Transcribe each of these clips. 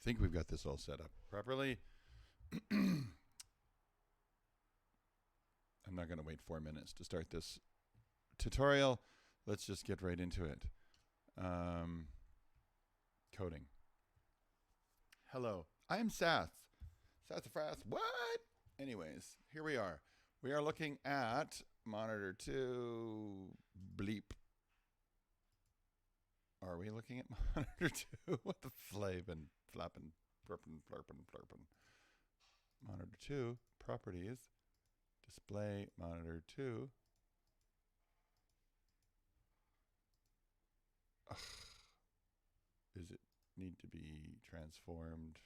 think we've got this all set up properly. I'm not going to wait 4 minutes to start this tutorial. Let's just get right into it. Coding. Hello, I'm Sath. Sassafras. What? Anyways, here we are. We are looking at monitor 2 bleep. Are we looking at monitor 2? What the flavin', flappin', burpin', flurpin', flurpin'. Monitor 2, properties, display monitor 2. Ugh. Does it need to be transformed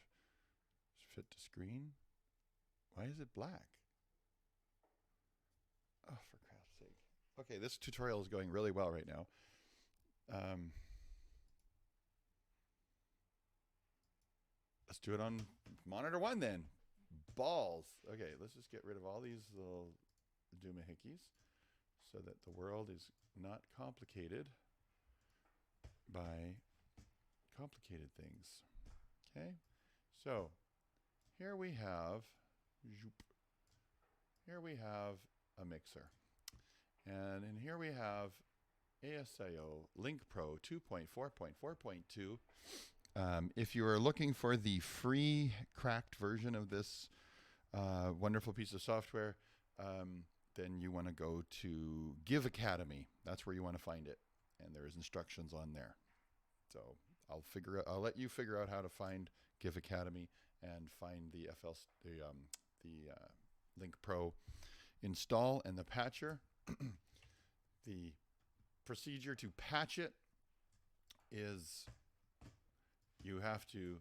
fit to screen? Why is it black? Oh, for crap's sake. Okay, this tutorial is going really well right now. Let's do it on monitor 1 then. Balls. Okay, let's just get rid of all these little doomahickeys so that the world is not complicated by complicated things. Okay, so here we have a mixer, and in here we have ASIO Link Pro 2.4.4.2. If you are looking for the free cracked version of this wonderful piece of software, then you want to go to Give Academy. That's where you want to find it, and there's instructions on there. So I'll let you figure out how to find Give Academy and find the Link Pro install and the patcher. The procedure to patch it is you have to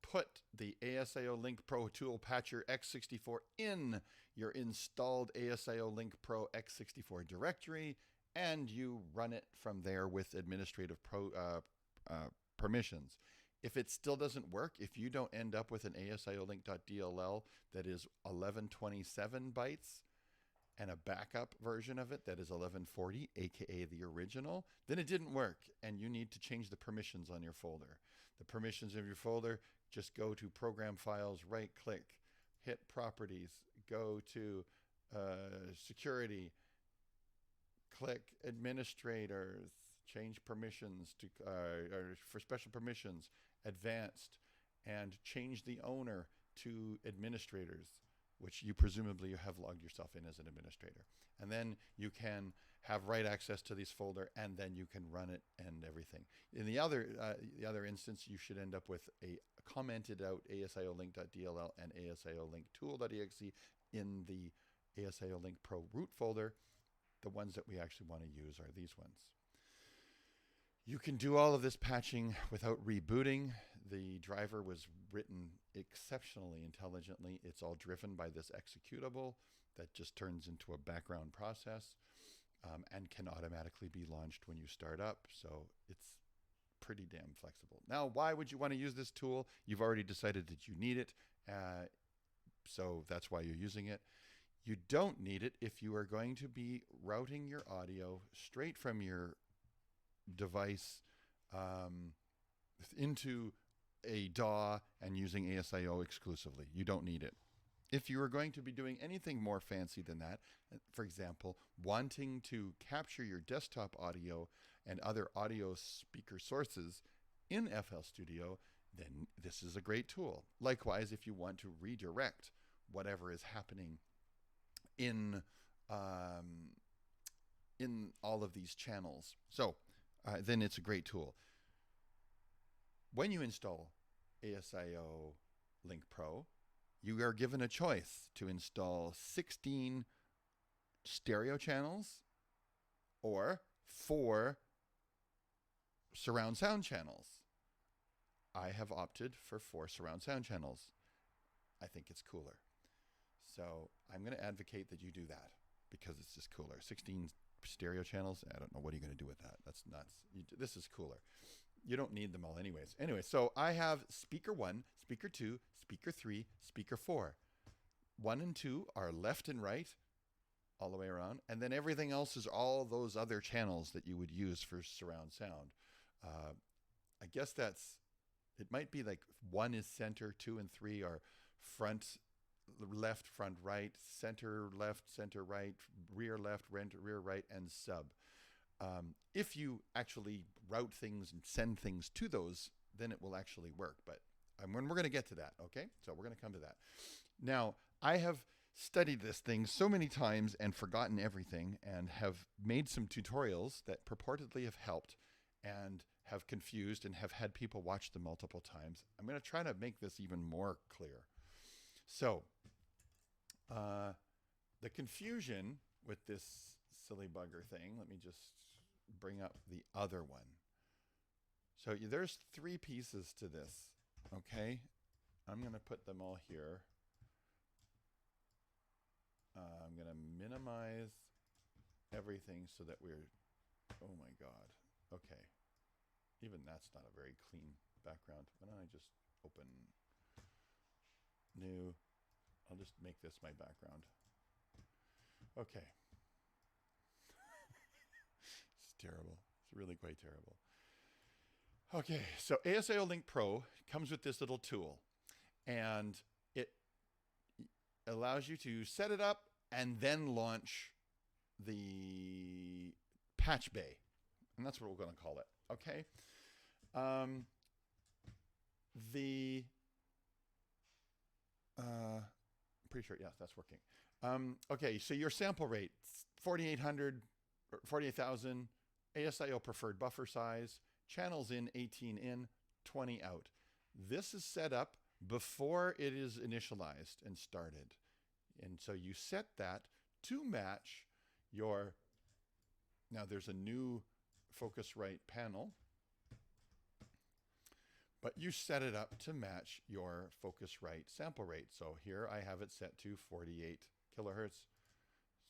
put the ASIO Link Pro Tool Patcher x64 in your installed ASIO Link Pro x64 directory, and you run it from there with administrative permissions. If it still doesn't work, if you don't end up with an ASIO link.dll that is 1127 bytes and a backup version of it that is 1140, aka the original, then it didn't work, and you need to change the permissions on your folder. The permissions of your folder, just go to Program Files, right-click, hit Properties, go to Security, click Administrators, change permissions to or for special permissions, Advanced, and change the owner to Administrators, which you presumably have logged yourself in as an administrator. And then you can have write access to this folder, and then you can run it and everything. In the other instance, you should end up with a commented out ASIO link.dll and ASIO link tool.exe in the ASIO Link Pro root folder. The ones that we actually want to use are these ones. You can do all of this patching without rebooting. The driver was written exceptionally intelligently. It's all driven by this executable that just turns into a background process and can automatically be launched when you start up. So it's pretty damn flexible. Now, why would you want to use this tool? You've already decided that you need it, so that's why you're using it. You don't need it if you are going to be routing your audio straight from your device into a DAW and using ASIO exclusively. You don't need it. If you are going to be doing anything more fancy than that, for example, wanting to capture your desktop audio and other audio speaker sources in FL Studio, then this is a great tool. Likewise, if you want to redirect whatever is happening in all of these channels, then it's a great tool. When you install ASIO Link Pro, you are given a choice to install 16 stereo channels or 4 surround sound channels. I have opted for 4 surround sound channels. I think it's cooler. So I'm going to advocate that you do that because it's just cooler. 16 stereo channels, I don't know, what are you going to do with that? That's nuts. This is cooler. You don't need them all anyways. Anyway, so I have speaker 1, speaker 2, speaker 3, speaker 4. 1 and 2 are left and right all the way around, and then everything else is all those other channels that you would use for surround sound. I guess that's It might be like 1 is center, 2 and 3 are front, left, front, right, center, left, center, right, rear, left, rear, right, and sub. If you actually route things and send things to those, then it will actually work. But we're going to get to that, okay? So we're going to come to that. Now, I have studied this thing so many times and forgotten everything, and have made some tutorials that purportedly have helped and have confused and have had people watch them multiple times. I'm going to try to make this even more clear. So, the confusion with this silly bugger thing, let me just bring up the other one. So there's 3 pieces to this, okay? I'm going to put them all here. I'm going to minimize everything so that we're, oh my God, okay. Even that's not a very clean background. Why don't I just open new, I'll just make this my background. Okay. It's terrible. It's really quite terrible. Okay, so ASIO Link Pro comes with this little tool, and it allows you to set it up and then launch the patch bay. And that's what we're going to call it, okay? Pretty sure, yes, that's working. Okay, so your sample rate, 4,800, or 48,000, ASIO preferred buffer size, channels in, 18 in, 20 out. This is set up before it is initialized and started. And so you set that to match your, now there's a new Focusrite panel, but you set it up to match your Focusrite sample rate. So here I have it set to 48 kilohertz.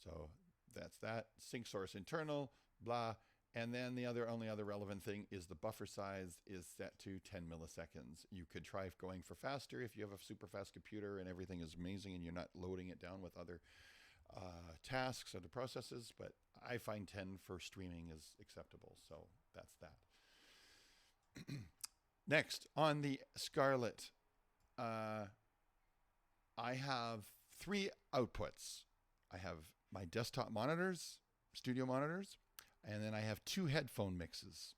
So that's that. Sync source internal, blah. And then the only other relevant thing is the buffer size is set to 10 milliseconds. You could try going for faster if you have a super fast computer and everything is amazing and you're not loading it down with other tasks, other processes, but I find 10 for streaming is acceptable. So that's that. Next, on the Scarlett, I have 3 outputs. I have my desktop monitors, studio monitors, and then I have 2 headphone mixes.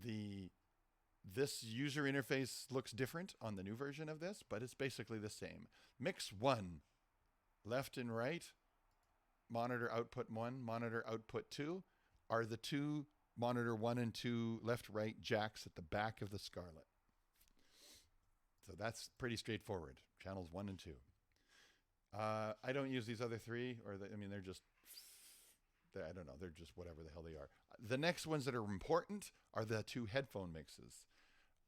This user interface looks different on the new version of this, but it's basically the same. Mix 1, left and right, monitor output 1, monitor output 2, are the 2 monitor 1 and 2 left right jacks at the back of the Scarlett. So that's pretty straightforward. Channels 1 and 2. I don't use these other 3, or they're just, I don't know, they're just whatever the hell they are. The next ones that are important are the 2 headphone mixes.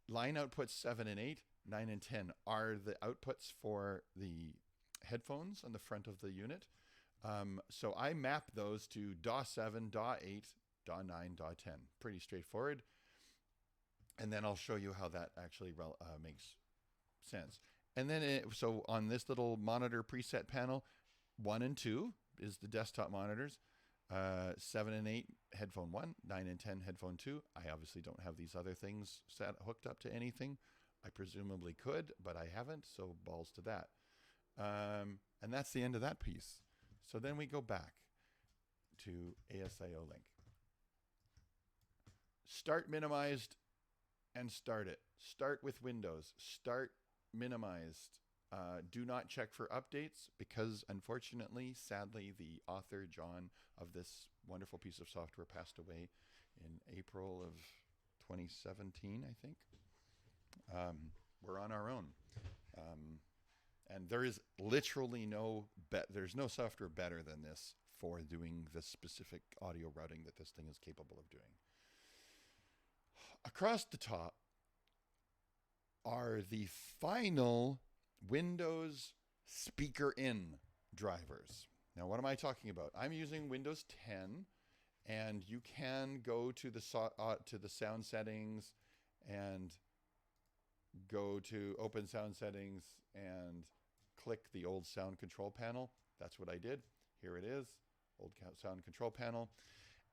Line outputs 7 and 8, 9 and 10 are the outputs for the headphones on the front of the unit. So I map those to DAW7, DAW8, DAW9, DAW10. Pretty straightforward. And then I'll show you how that actually makes sense. And then, so on this little monitor preset panel, 1 and 2 is the desktop monitors. 7 and 8, headphone 1, 9 and 10, headphone 2. I obviously don't have these other things hooked up to anything. I presumably could, but I haven't, so balls to that. And that's the end of that piece. So then we go back to ASIO Link. Start minimized and start it. Start with Windows. Start minimized. Do not check for updates because, unfortunately, sadly, the author, John, of this wonderful piece of software passed away in April of 2017, I think. We're on our own. And there is literally there's no software better than this for doing the specific audio routing that this thing is capable of doing. Across the top are the final Windows speaker in drivers. Now, what am I talking about? I'm using Windows 10, and you can go to the sound settings and go to open sound settings and click the old sound control panel. That's what I did. Here it is, old sound control panel.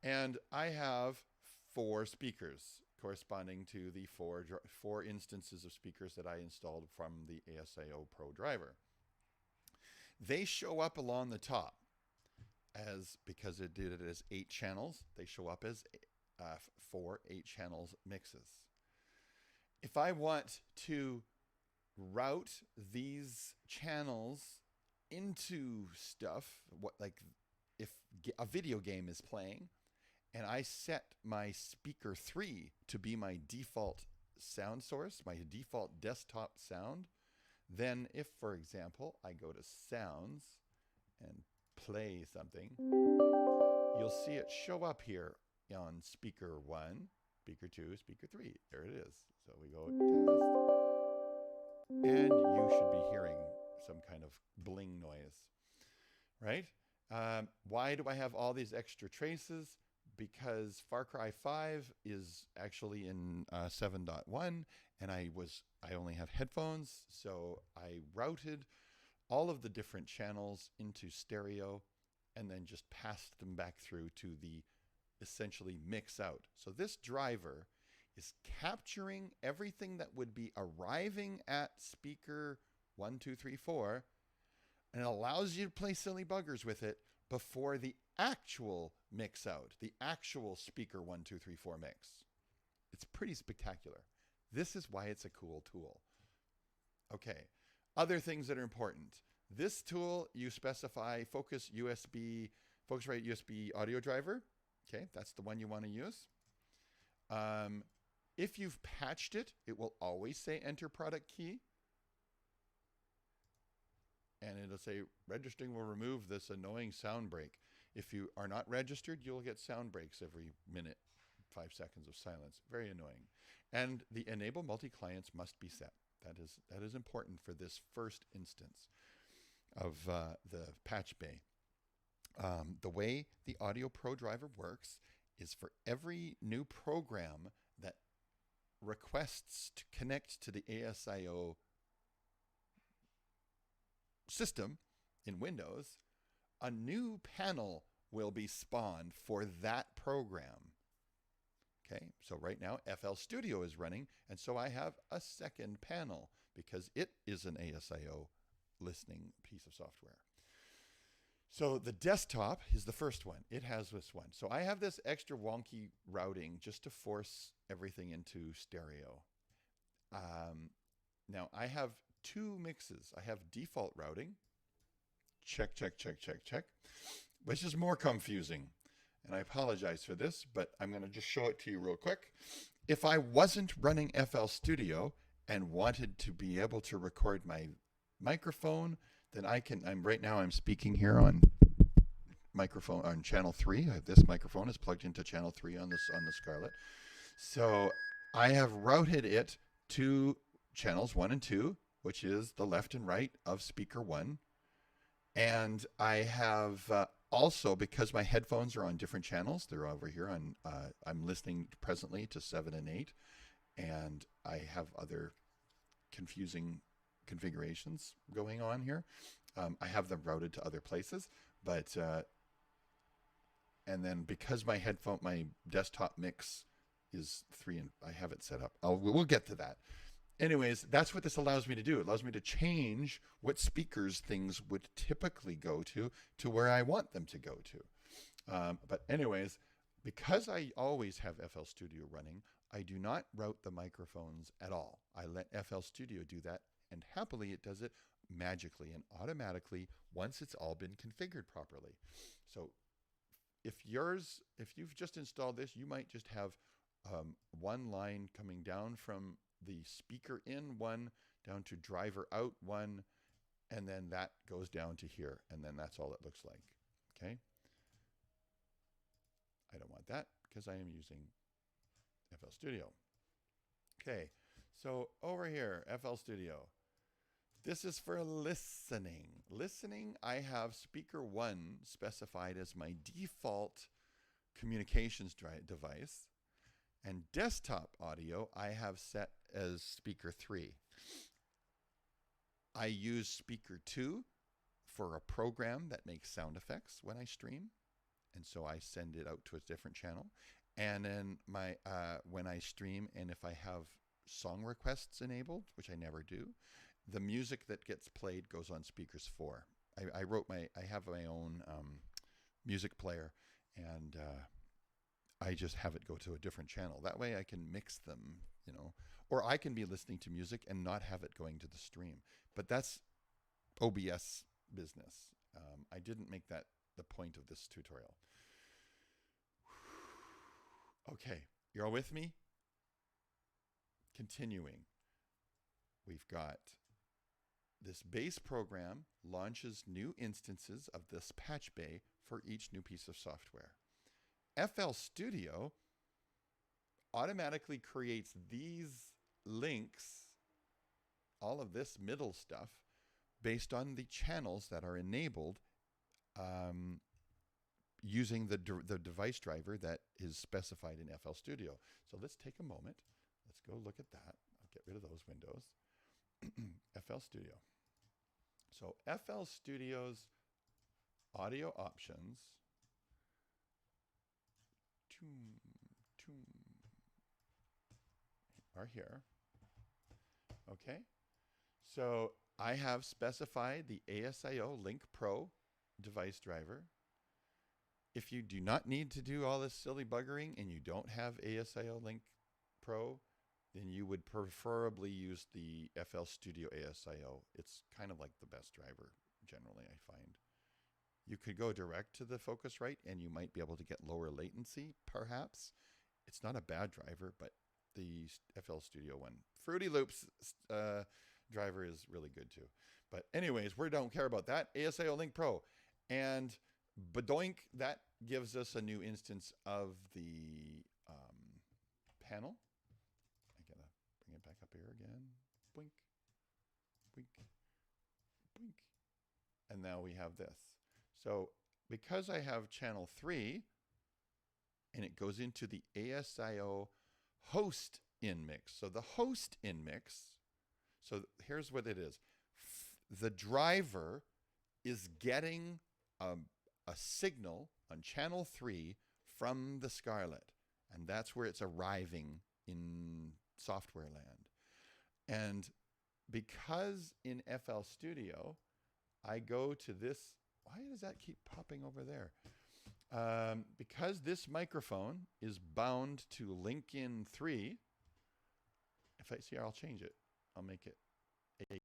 And I have 4 speakers corresponding to the four instances of speakers that I installed from the ASIO Pro driver. They show up along the top as, because it did it as 8 channels, they show up as 4 8-channels mixes. If I want to route these channels into stuff, like if a video game is playing and I set my speaker 3 to be my default sound source, my default desktop sound, then if, for example, I go to sounds and play something, you'll see it show up here on speaker 1, speaker 2, speaker 3. There it is. So we go test, and you should be hearing some kind of bling noise, right? Why do I have all these extra traces? Because Far Cry 5 is actually in 7.1, and I only have headphones, so I routed all of the different channels into stereo and then just passed them back through to the essentially mix out. So this driver is capturing everything that would be arriving at speaker 1, 2, 3, 4, and it allows you to play silly buggers with it before the actual mix out, the actual speaker 1, 2, 3, 4 mix. It's pretty spectacular. This is why it's a cool tool. Okay, other things that are important. This tool, you specify Focusrite USB audio driver. Okay, that's the one you want to use. If you've patched it, it will always say enter product key. And it'll say registering will remove this annoying sound break. If you are not registered, you'll get sound breaks every minute, 5 seconds of silence. Very annoying. And the enable multi-clients must be set. That is important for this first instance of the patch bay. The way the Audio Pro driver works is for every new program that requests to connect to the ASIO system in Windows, a new panel will be spawned for that program. Okay, so right now FL Studio is running, and so I have a second panel because it is an ASIO listening piece of software. So the desktop is the first one. It has this one. So I have this extra wonky routing just to force everything into stereo. Now I have 2 mixes. I have default routing. Check, check, check, check, check. Which is more confusing. And I apologize for this, but I'm going to just show it to you real quick. If I wasn't running FL Studio and wanted to be able to record my microphone, then right now I'm speaking here on microphone on channel 3. This microphone is plugged into channel 3 on the Scarlett. So I have routed it to channels 1 and 2, which is the left and right of speaker 1. And I have also, because my headphones are on different channels, they're over here on, I'm listening presently to 7 and 8, and I have other confusing configurations going on here. I have them routed to other places, but, and then because my desktop mix is 3 and I have it set up. We'll get to that. Anyways, that's what this allows me to do. It allows me to change what speakers things would typically go to where I want them to go to. But anyways, because I always have FL Studio running, I do not route the microphones at all. I let FL Studio do that, and happily it does it magically and automatically once it's all been configured properly. So if you've just installed this, you might just have one line coming down from the speaker in 1 down to driver out 1, and then that goes down to here, and then that's all it looks like. Okay, I don't want that because I am using FL Studio. Okay, so over here, FL Studio, this is for listening. I have speaker 1 specified as my default communications device, and desktop audio I have set as speaker 3. I use speaker 2 for a program that makes sound effects when I stream, and so I send it out to a different channel. And then my when I stream and if I have song requests enabled, which I never do, the music that gets played goes on speakers 4. I have my own music player, and I just have it go to a different channel. That way I can mix them, you know, or I can be listening to music and not have it going to the stream. But that's OBS business. I didn't make that the point of this tutorial. Okay, you're all with me? Continuing. We've got this base program launches new instances of this patch bay for each new piece of software. FL Studio automatically creates these links, all of this middle stuff, based on the channels that are enabled using the device driver that is specified in FL Studio. So let's take a moment. Let's go look at that. I'll get rid of those windows. FL Studio. So FL Studio's audio options are here. Okay. So I have specified the ASIO Link Pro device driver. If you do not need to do all this silly buggering and you don't have ASIO Link Pro, then you would preferably use the FL Studio ASIO. It's kind of like the best driver, generally, I find. You could go direct to the Focusrite and you might be able to get lower latency, perhaps. It's not a bad driver, but the FL Studio one, Fruity Loops driver is really good too. But anyways, we don't care about that. ASIO Link Pro. And badoink, that gives us a new instance of the panel. I gotta bring it back up here again. Boink, boink, boink. And now we have this. So because I have channel 3 and it goes into the ASIO host in mix. So the host in mix, so here's what it is. The driver is getting a signal on channel 3 from the Scarlett, and that's where it's arriving in software land. And because in FL Studio, I go to this, why does that keep popping over there? Because this microphone is bound to link in 3, if I see, I'll change it. I'll make it a.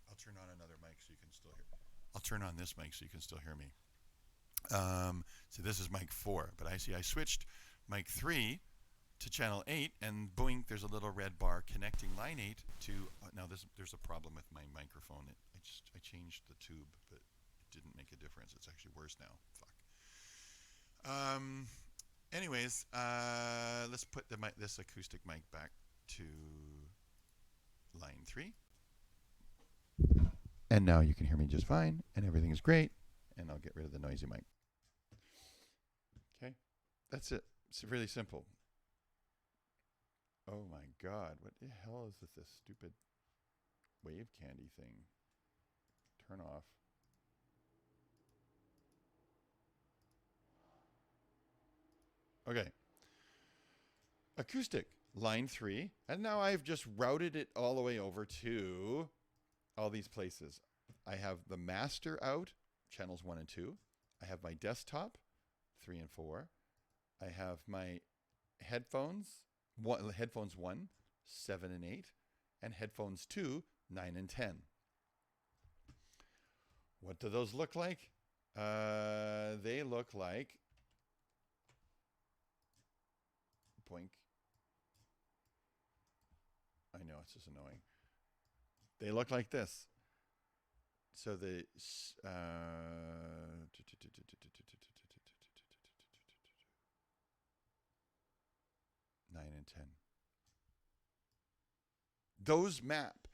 I'll turn on another mic so you can still hear. I'll turn on this mic so you can still hear me. So this is mic 4, but I see I switched mic 3 to channel 8, and boing, there's a little red bar connecting line 8 to. Now there's a problem with my microphone. I changed the tube, but it didn't make a difference. It's actually worse now. Fuck. Anyways, let's put this acoustic mic back to line 3. And now you can hear me just fine, and everything is great. And I'll get rid of the noisy mic. Okay, that's it. It's really simple. Oh my God, what the hell is this stupid wave candy thing? Turn off. Okay. Acoustic, line 3. And now I've just routed it all the way over to all these places. I have the master out, channels 1 and 2. I have my desktop, 3 and 4. I have my headphones, headphones 1, 7 and 8, and headphones 2, 9 and 10. What do those look like? They look like boink. I know, it's just annoying. They look like this. So the 9 and 10. Those map,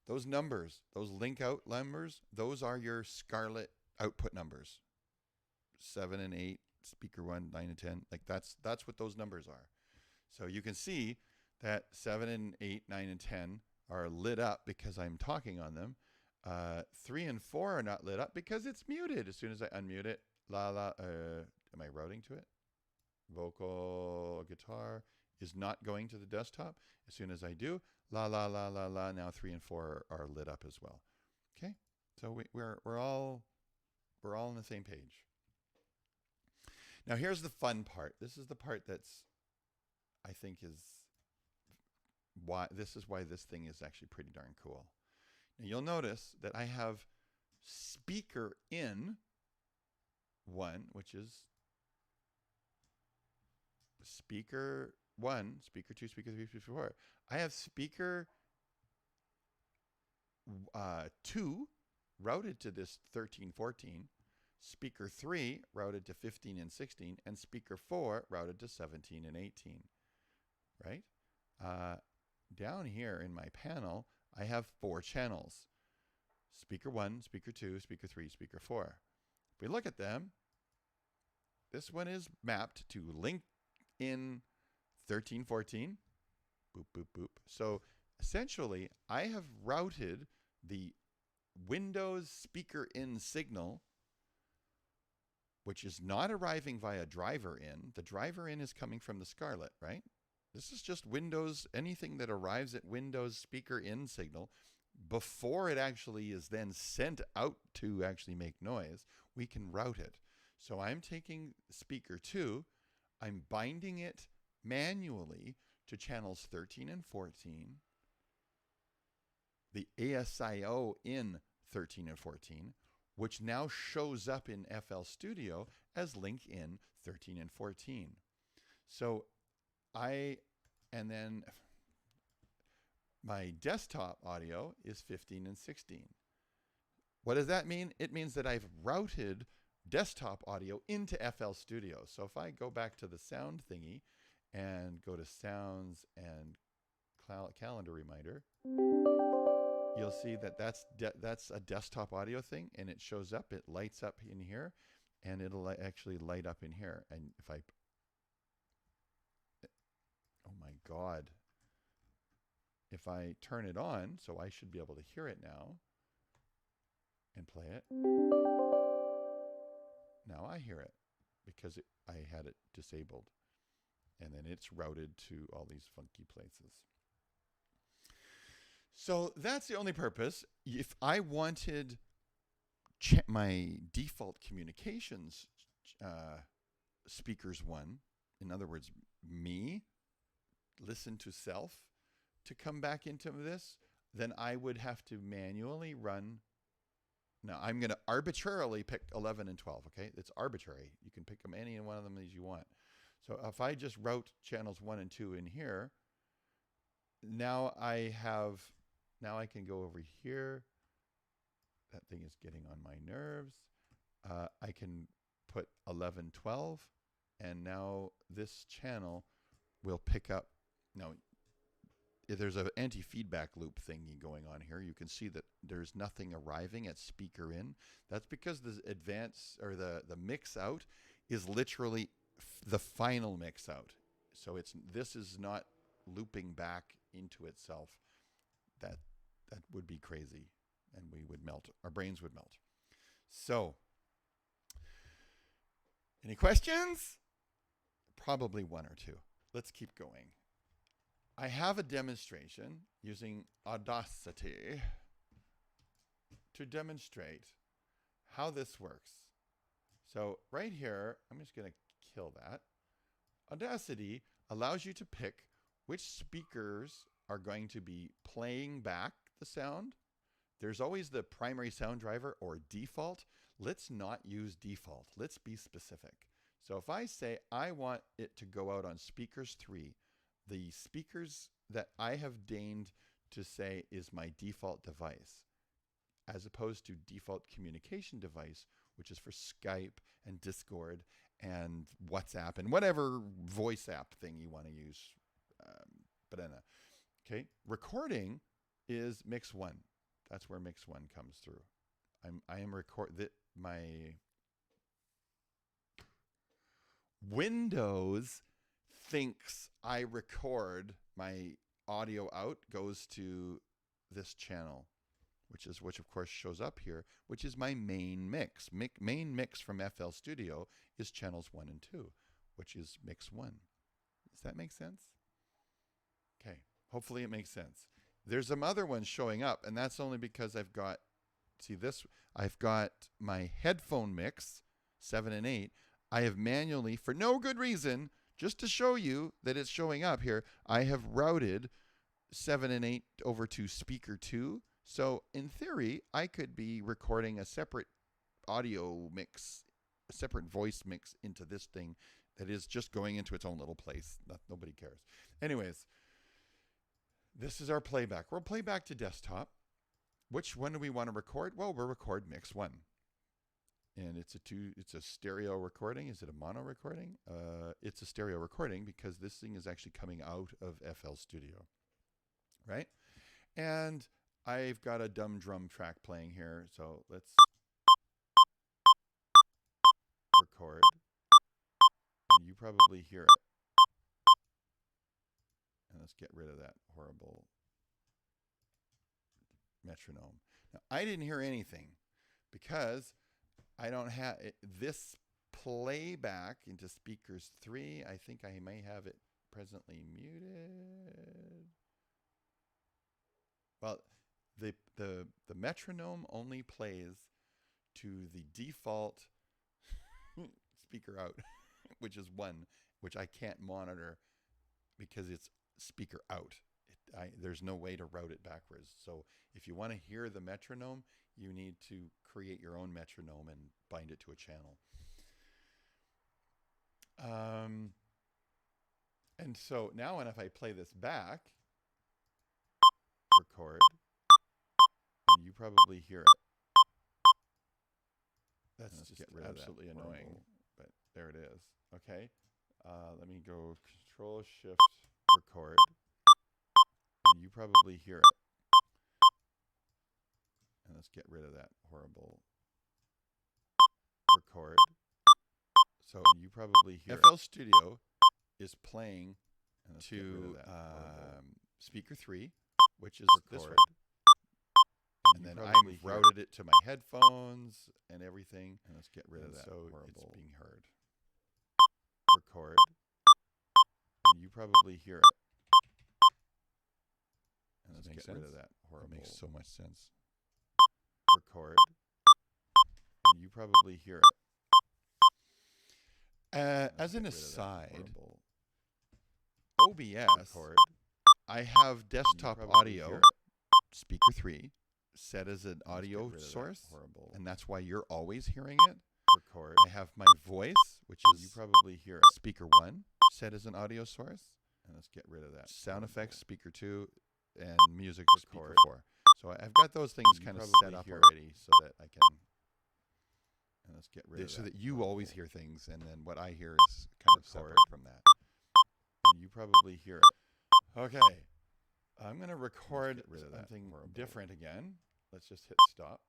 those numbers, those link out numbers, those are your Scarlett output numbers. 7 and 8, speaker 1, 9 and 10. Like that's what those numbers are. So you can see that 7 and 8, 9 and 10 are lit up because I'm talking on them. 3 and 4 are not lit up because it's muted. As soon as I unmute it, am I routing to it? Vocal guitar is not going to the desktop. As soon as I do, now 3 and 4 are lit up as well. Okay, so we're all on the same page. Now here's the fun part. This is the part that's, I think, is why this thing is actually pretty darn cool. Now you'll notice that I have speaker in 1, which is speaker 1, speaker 2, speaker 3, speaker 4. I have speaker 2 routed to this 13, 14, speaker 3 routed to 15 and 16, and speaker 4 routed to 17 and 18, right? Down here in my panel, I have 4 channels. Speaker 1, speaker 2, speaker 3, speaker 4. If we look at them, this one is mapped to link in 13, 14, boop, boop, boop. So essentially, I have routed the Windows speaker in signal, which is not arriving via driver in. The driver in is coming from the Scarlett, right? This is just Windows, anything that arrives at Windows speaker in signal before it actually is then sent out to actually make noise, we can route it. So I'm taking speaker 2, I'm binding it manually to channels 13 and 14, the ASIO in 13 and 14, which now shows up in FL Studio as link in 13 and 14. So and then my desktop audio is 15 and 16. What does that mean? It means that I've routed desktop audio into FL Studio. So if I go back to the sound thingy and go to sounds and calendar reminder, you'll see that that's a desktop audio thing, and it shows up, it lights up in here, and it'll actually light up in here. And if I, oh my God, if I turn it on, so I should be able to hear it now and play it. Now I hear it because I had it disabled, and then it's routed to all these funky places. So that's the only purpose. If I wanted my default communications speakers 1, in other words, me, listen to self, to come back into this, then I would have to manually run. Now I'm going to arbitrarily pick 11 and 12, okay? It's arbitrary. You can pick them any one of them as you want. So if I just route channels 1 and 2 in here, now I can go over here. That thing is getting on my nerves. I can put 11, 12, and now this channel will pick up. Now, if there's an anti-feedback loop thingy going on here. You can see that there's nothing arriving at speaker in. That's because the advance or the mix out is literally the final mix out. So this is not looping back into itself. That would be crazy, and we would melt. Our brains would melt. So, any questions? Probably 1 or 2. Let's keep going. I have a demonstration using Audacity to demonstrate how this works. So right here, I'm just going to kill that. Audacity allows you to pick which speakers are going to be playing back the sound. There's always the primary sound driver or default. Let's not use default. Let's be specific. So if I say I want it to go out on speakers 3, the speakers that I have deigned to say is my default device, as opposed to default communication device, which is for Skype and Discord and WhatsApp and whatever voice app thing you want to use. Banana. Okay. Recording is mix 1. That's where mix 1 comes through. I am Windows thinks I record, my audio out goes to this channel, which of course shows up here, which is my main mix. Main mix from FL Studio is channels 1 and 2, which is mix 1. Does that make sense? Okay, hopefully it makes sense. There's some other ones showing up, and that's only because I've got, see this, I've got my headphone mix, 7 and 8. I have manually, for no good reason, just to show you that it's showing up here, I have routed 7 and 8 over to speaker 2. So in theory, I could be recording a separate audio mix, a separate voice mix into this thing that is just going into its own little place. Nobody cares. Anyways, this is our playback. We'll play back to desktop. Which one do we want to record? Well, we'll record mix 1. And it's a stereo recording. Is it a mono recording? It's a stereo recording because this thing is actually coming out of FL Studio, right? And I've got a dumb drum track playing here, so let's record. And you probably hear it. And let's get rid of that horrible metronome. Now, I didn't hear anything because I don't have this playback into speakers 3. I think I may have it presently muted. Well, the metronome only plays to the default speaker out, which is 1, which I can't monitor because it's speaker out. There's no way to route it backwards. So if you want to hear the metronome, you need to create your own metronome and bind it to a channel. And so now, if I play this back, record, and you probably hear it. That's just absolutely annoying, but there it is. Okay, let me go Control Shift record, and you probably hear it. And let's get rid of that horrible record. So you probably hear FL Studio is playing to speaker 3, which is this one. And then I routed it to my headphones and everything. And let's get rid of that. So it's being heard. Record. And you probably hear it. And let's get rid of that horrible. It makes so much sense. Record. And you probably hear it. As an aside, OBS, I have desktop audio, speaker 3, set as an audio source, and that's why you're always hearing it. I have my voice, which is, you probably hear it, speaker 1, set as an audio source, and let's get rid of that. Sound effects, speaker 2, and music, speaker 4. So I've got those things kind of set up already so that I can... And let's get rid of that. So that you always hear things, and then what I hear is kind of separate from that. And you probably hear it. Okay. I'm going to record something different again. Let's just hit stop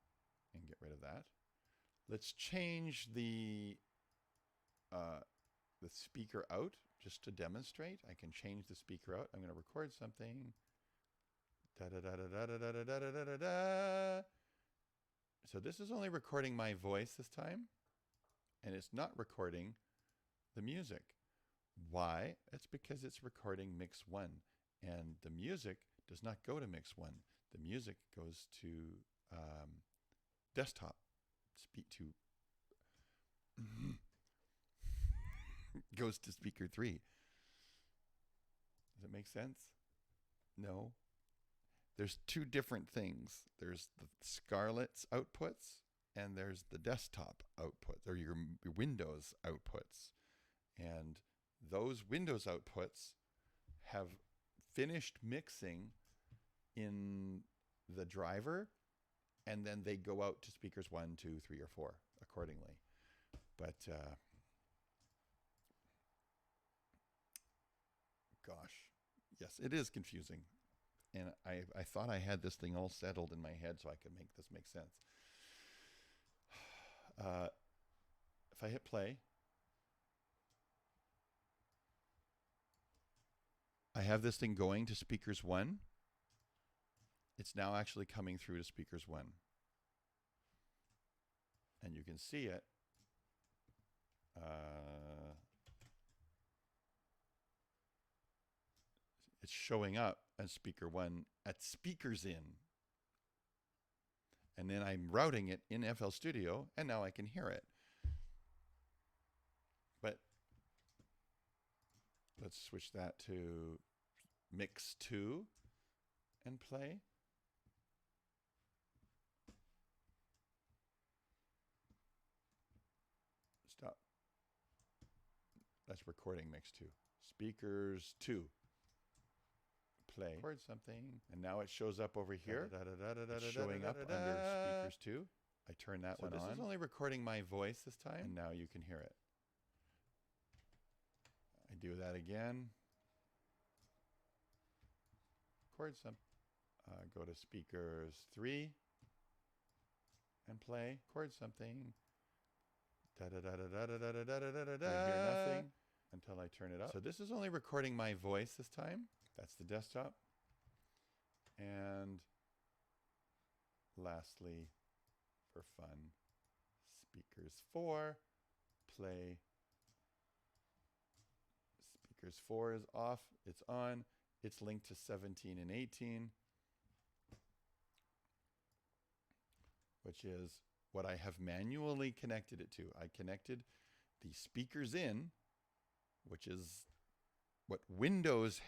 and get rid of that. Let's change the speaker out just to demonstrate. I can change the speaker out. I'm going to record something. Da-da-da-da-da-da-da-da-da-da-da. So this is only recording my voice this time, and it's not recording the music. Why? It's because it's recording mix 1, and the music does not go to mix 1. The music goes to desktop. Speak to goes to speaker 3. Does it make sense? No. There's two different things. There's the Scarlett's outputs, and there's the desktop outputs, or your Windows outputs. And those Windows outputs have finished mixing in the driver, and then they go out to speakers 1, 2, 3, or 4 accordingly. But gosh, yes, it is confusing. And I thought I had this thing all settled in my head so I could make this make sense. if I hit play, I have this thing going to speakers 1. It's now actually coming through to speakers 1. And you can see it. It's showing up as speaker 1 at speakers in. And then I'm routing it in FL Studio, and now I can hear it. But let's switch that to mix 2 and play. Stop. That's recording mix 2. Speakers 2. Play. Record something. And now it shows up over here. It's showing up under speakers 2. I turn that one on. This is only recording my voice this time. And now you can hear it. I do that again. Record some. Go to speakers 3 and play. Record something. I hear nothing until I turn it up. So this is only recording my voice this time. That's the desktop. And lastly, for fun, speakers 4, play. Speakers 4 is off. It's on. It's linked to 17 and 18, which is what I have manually connected it to. I connected the speakers in, which is what Windows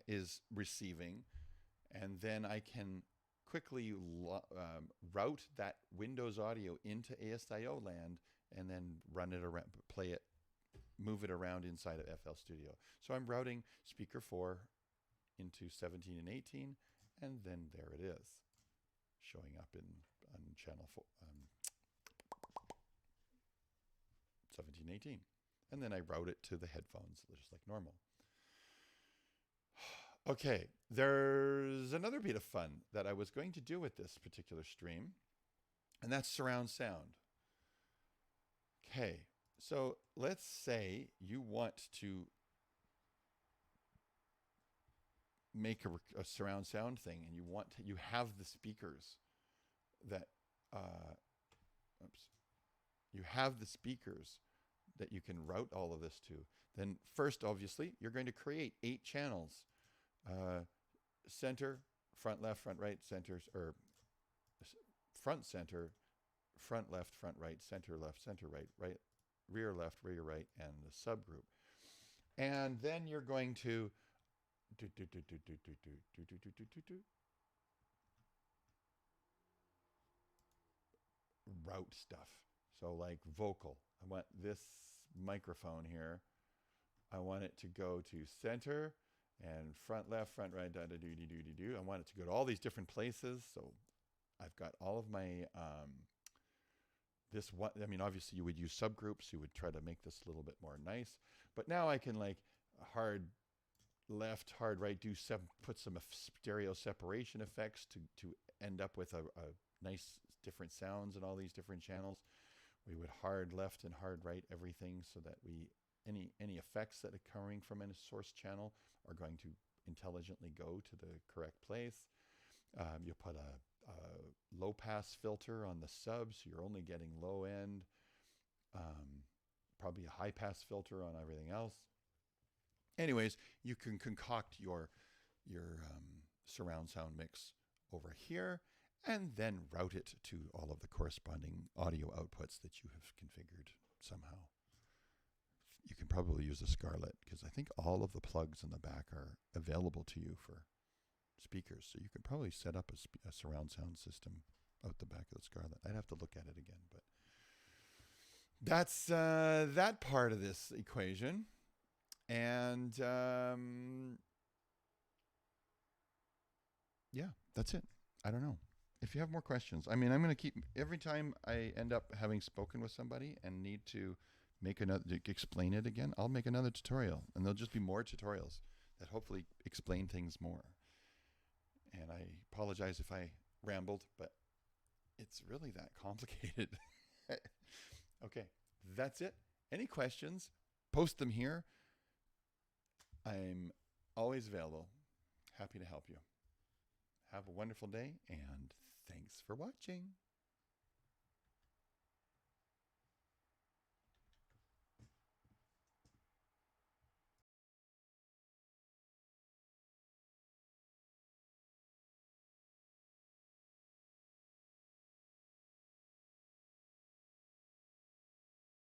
is receiving, and then I can quickly route that Windows audio into ASIO land and then run it around, play it, move it around inside of FL Studio. So I'm routing speaker 4 into 17 and 18, and then there it is, showing up on channel 4, 17, 18. And then I route it to the headphones, just like normal. Okay, there's another bit of fun that I was going to do with this particular stream, and that's surround sound. Okay, so let's say you want to make a surround sound thing, and you have the speakers that you have the speakers that you can route all of this to. Then first, obviously, you're going to create 8 channels. Center, front, left, front, right, centers, or front, center, front, left, front, right, center, left, center, right, right, rear, left, rear, right, and the subgroup. And then you're going to route stuff. So like vocal, I want this microphone here. I want it to go to center and front, left, front, right, I want it to go to all these different places. So I've got all of my, this one, I mean, obviously you would use subgroups. You would try to make this a little bit more nice. But now I can like hard left, hard right, put some stereo separation effects to end up with a nice different sounds in all these different channels. We would hard left and hard right everything so that any effects that are coming from a source channel are going to intelligently go to the correct place. You put a low pass filter on the sub, so you're only getting low end. Probably a high pass filter on everything else. Anyways, you can concoct your surround sound mix over here, and then route it to all of the corresponding audio outputs that you have configured somehow. You can probably use a Scarlett, because I think all of the plugs in the back are available to you for speakers. So you could probably set up a surround sound system out the back of the Scarlett. I'd have to look at it again, but that's that part of this equation. And yeah, that's it. I don't know. If you have more questions, I mean, I'm going to keep, every time I end up having spoken with somebody and need to make another, explain it again, I'll make another tutorial, and there'll just be more tutorials that hopefully explain things more. And I apologize if I rambled, but it's really that complicated. Okay, that's it. Any questions? Post them here. I'm always available. Happy to help you. Have a wonderful day, and thanks for watching.